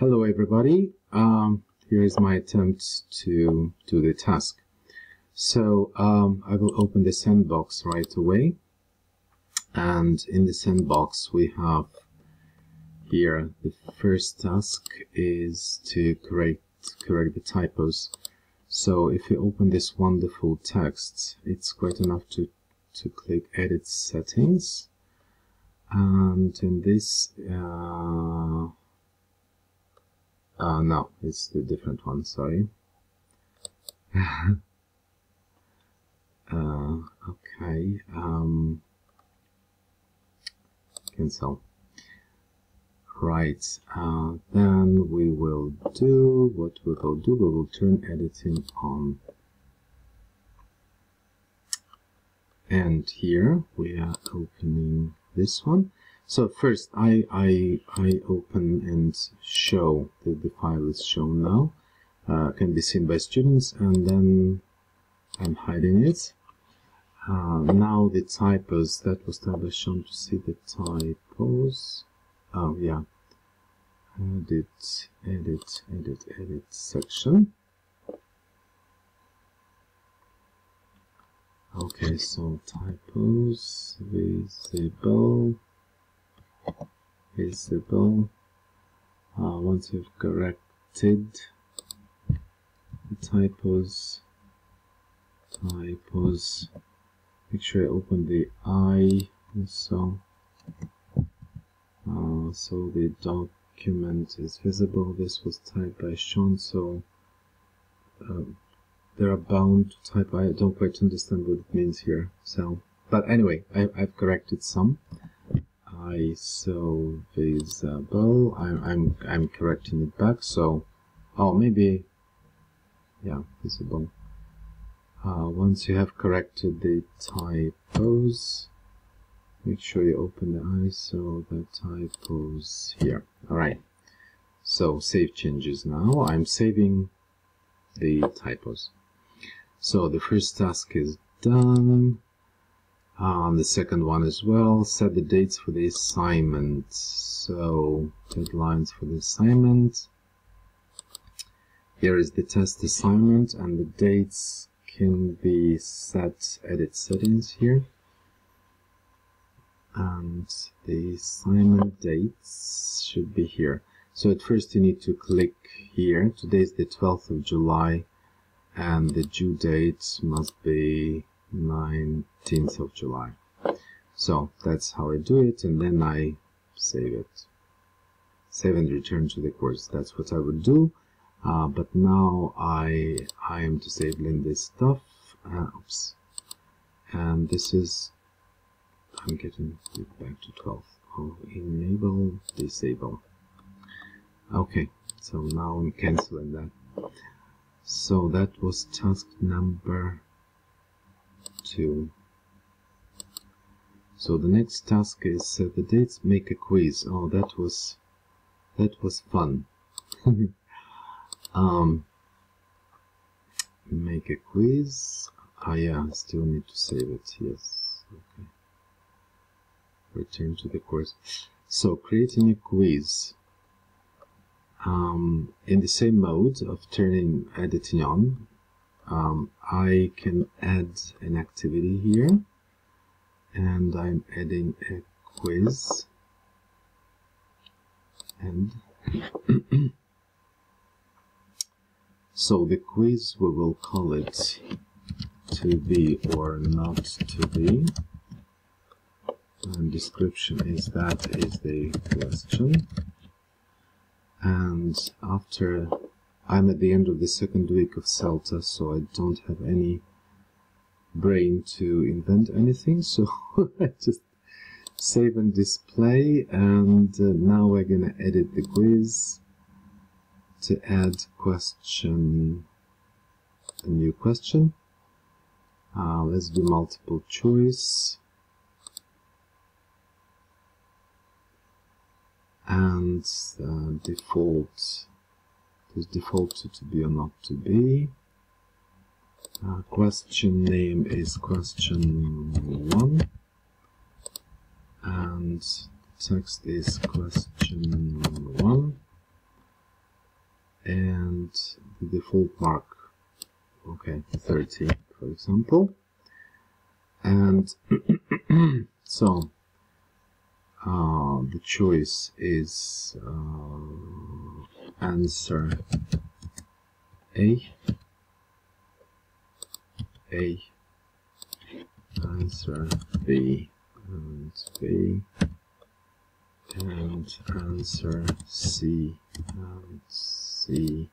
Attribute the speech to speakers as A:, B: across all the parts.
A: Hello everybody, here is my attempt to do the task. So I will open the sandbox right away, and in the sandbox we have here the first task is to correct the typos. So if you open this wonderful text, it's quite enough to click edit settings, and in this no, it's the different one, sorry. Okay, cancel. Right, then we will do, we will turn editing on. And here we are opening this one. So first I open and show that the file is shown now, can be seen by students, and then I'm hiding it. Now the typos, that was tab shown to see the typos. Oh yeah, edit section. Okay, so typos, visible. Once you've corrected the typos, make sure you open the I also, so the document is visible. This was typed by Sean, so they are bound to type. I don't quite understand what it means here. So, but anyway, I've corrected some. ISO visible. I'm correcting it back. So, oh, maybe, yeah, visible. Once you have corrected the typos, make sure you open the ISO, the typos here. All right. So save changes now. I'm saving the typos. So the first task is done. The second one as well. Set the dates for the assignment. So deadlines for the assignment. Here is the test assignment, and the dates can be set. Edit settings here. And the assignment dates should be here. So at first you need to click here. Today is the 12th of July, and the due date must be 19th of July. So that's how I do it, and then I save it. Save and return to the course. That's what I would do. But now I am disabling this stuff. Oops. And this is, I'm getting it back to 12. Oh, enable, disable. Okay, so now I'm canceling that. So that was task number 2. So the next task is set the dates, make a quiz. Oh, that was fun. Make a quiz. Yeah, still need to save it. Yes. Okay. Return to the course. So creating a quiz. In the same mode of turning editing on, I can add an activity here, and I'm adding a quiz, and so the quiz, we will call it to be or not to be, and description is that is the question. And after, I'm at the end of the second week of CELTA, so I don't have any brain to invent anything, so I just save and display, and now we're gonna edit the quiz to add question, a new question. Let's do multiple choice, and default is default to be or not to be. Question name is question 1, and text is question 1, default mark, okay, 30 for example. And so the choice is answer A, answer B, and B, and answer C, and C,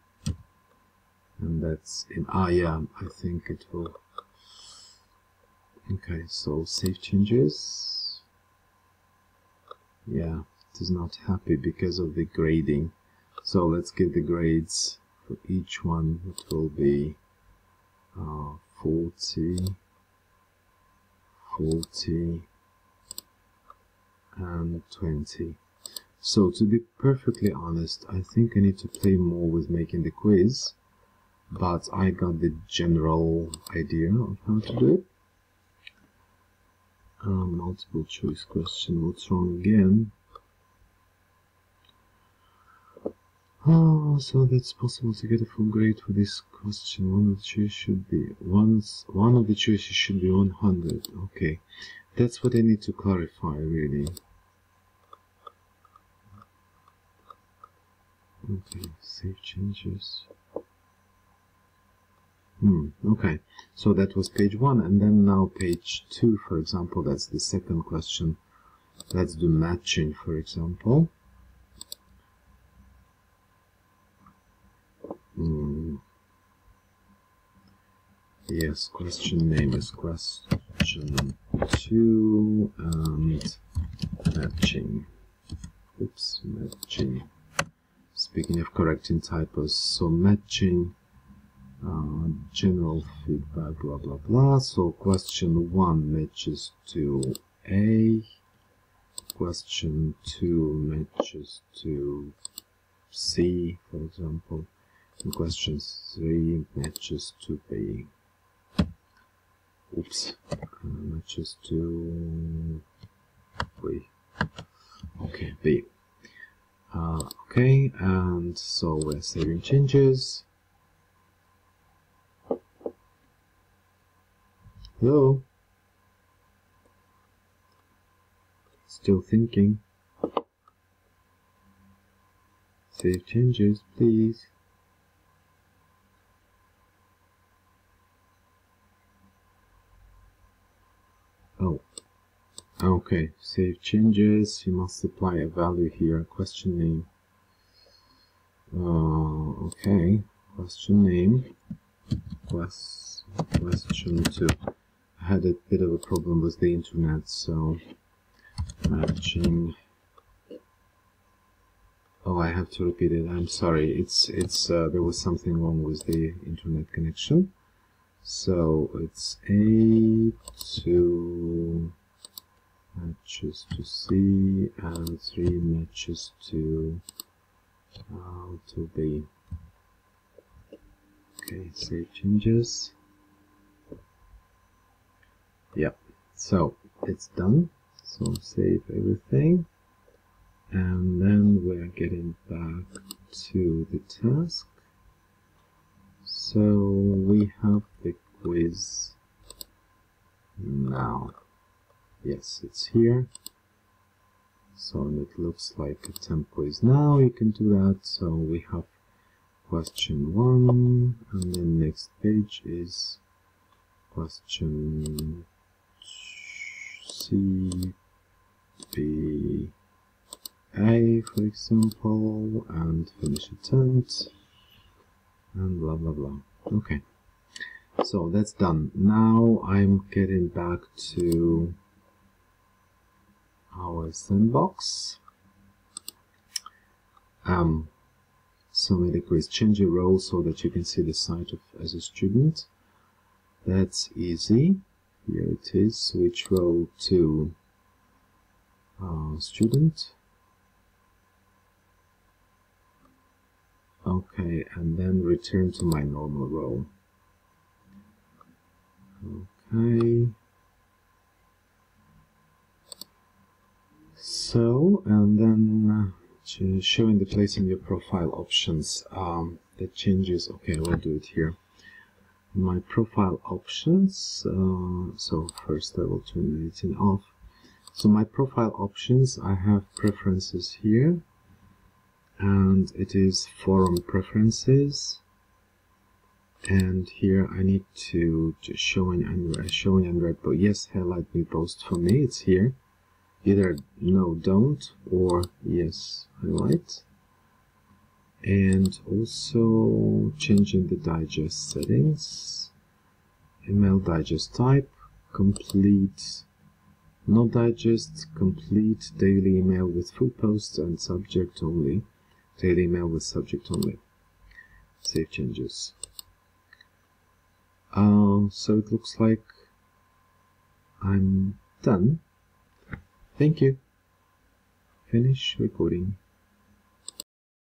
A: and that's in, yeah, I think it will. Okay, so save changes. Yeah, it is not happy because of the grading. So let's give the grades for each one. It will be 40, 40, and 20. So to be perfectly honest, I think I need to play more with making the quiz, but I got the general idea of how to do it. Multiple choice question, what's wrong again? Oh, so that's possible to get a full grade for this question. One of the choices should be 100. Okay, that's what I need to clarify, really. Okay, save changes. Okay, so that was page 1, and then now page 2, for example, that's the second question. Let's do matching, for example. Yes, question name is question 2, and matching. Oops, matching. Speaking of correcting typos, so matching, general feedback, blah blah blah. So question 1 matches to A, question 2 matches to C, for example, and question 3 matches to B. Oops, matches to B. Okay, B. Okay, and so we're saving changes. Hello? Still thinking. Save changes, please. Oh. Okay, save changes. You must apply a value here. Question name. Okay, question name. Question 2. I had a bit of a problem with the internet, so matching. Oh, I have to repeat it. I'm sorry. It's there was something wrong with the internet connection. So it's A to matches to C and 3 matches to B. Okay, save changes. Yep. So it's done. So save everything. And then we're getting back to the task. So we have the quiz now. Yes, it's here. So it looks like a temp quiz now. You can do that. So we have question 1, and then next page is question C, B, A, for example, and finish attempt, and blah blah blah. Okay, so that's done. Now I'm getting back to our sandbox. Submit a quiz. Change your role so that you can see the site as a student. That's easy. Here it is. Switch role to student. Okay, and then return to my normal role. Okay. So, and then showing the place in your profile options. That changes. Okay, we'll do it here. My profile options. So first I will turn the editing off. So my profile options, I have preferences here, and it is forum preferences. And here I need to just showing and read, but yes, highlight new post. For me it's here, either no, don't, or yes, highlight. And also changing the digest settings, email digest type, complete, no digest, complete, daily email with full posts and subject only, daily email with subject only. Save changes. So it looks like I'm done. Thank you. Finish recording.